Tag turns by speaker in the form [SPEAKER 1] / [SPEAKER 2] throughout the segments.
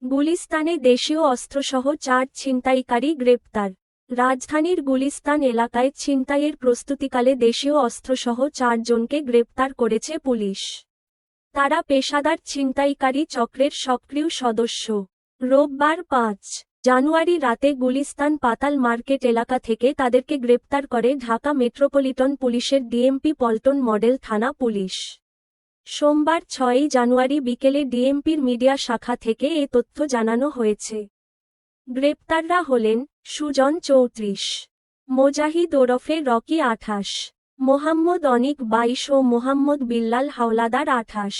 [SPEAKER 1] গুলিস্তানে দেশীয় অস্ত্রসহ 4 ছিনতাইকারী গ্রেপ্তার। রাজধানীর গুলিস্তান এলাকায় ছিনতাইয়ের প্রস্তুতিকালে দেশীয় অস্ত্রসহ 4 জনকে গ্রেপ্তার করেছে পুলিশ। তারা পেশাদার ছিনতাইকারী চক্রের সক্রিয় সদস্য। রোববার 5 জানুয়ারি রাতে গুলিস্তান পাতাল মার্কেট এলাকা থেকে তাদেরকে গ্রেপ্তার করে ঢাকা মেট্রোপলিটন পুলিশের ডিএমপি পল্টন মডেল থানা পুলিশ। সোমবার 6 জানুয়ারি বিকেলে ডিএমপির মিডিয়া শাখা থেকে এ তথ্য জানানো হয়েছে। গ্রেপ্তাররা হলেন সুজন 34, মোজাহিদ ওরফে রকি 28, মোহাম্মদ অনিক 22 ও মোহাম্মদ বিল্লাল হাওলাদার 28।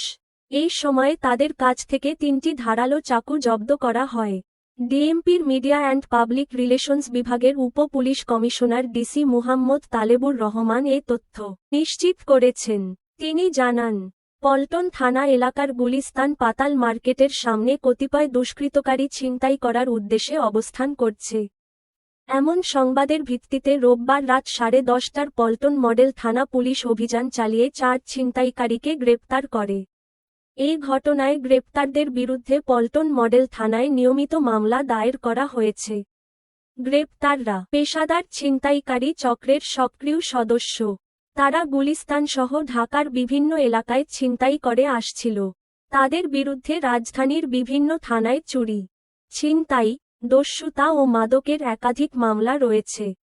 [SPEAKER 1] এই সময়ে তাদের কাছ থেকে 3টি ধারালো চাকু জব্দ করা হয়। ডিএমপির মিডিয়া অ্যান্ড পাবলিক রিলেশনস বিভাগের উপ police commissioner DC Muhammad Talebur Rahman এ তথ্য নিশ্চিত করেছেন। তিনি জানান, পল্টন থানা এলাকার গুলিস্তান পাতাল মার্কেটের সামনে কতিপয় দুষ্কৃতকারী ছিনতাই করার উদ্দেশ্যে অবস্থান করছে। এমন সংবাদের ভিত্তিতে রোববার রাত 10:30টার পল্টন মডেল থানা পুলিশ অভিযান চালিয়ে 4 ছিনতাইকারীকে গ্রেপ্তার করে। এই ঘটনায় গ্রেপ্তারদের বিরুদ্ধে পল্টন মডেল থানায় নিয়মিত মামলা দায়ের করা হয়েছে। গ্রেপ্তাররা পেশাদার ছিনতাইকারী চক্রের সক্রিয় সদস্য। তারা গুলিস্তান সহ ঢাকার বিভিন্ন এলাকায় ছিনতাই করে আসছিল। তাদের বিরুদ্ধে রাজধানীর বিভিন্ন থানায় চুরি, ছিনতাই, দস্যুতা ও মাদকের একাধিক মামলা রয়েছে।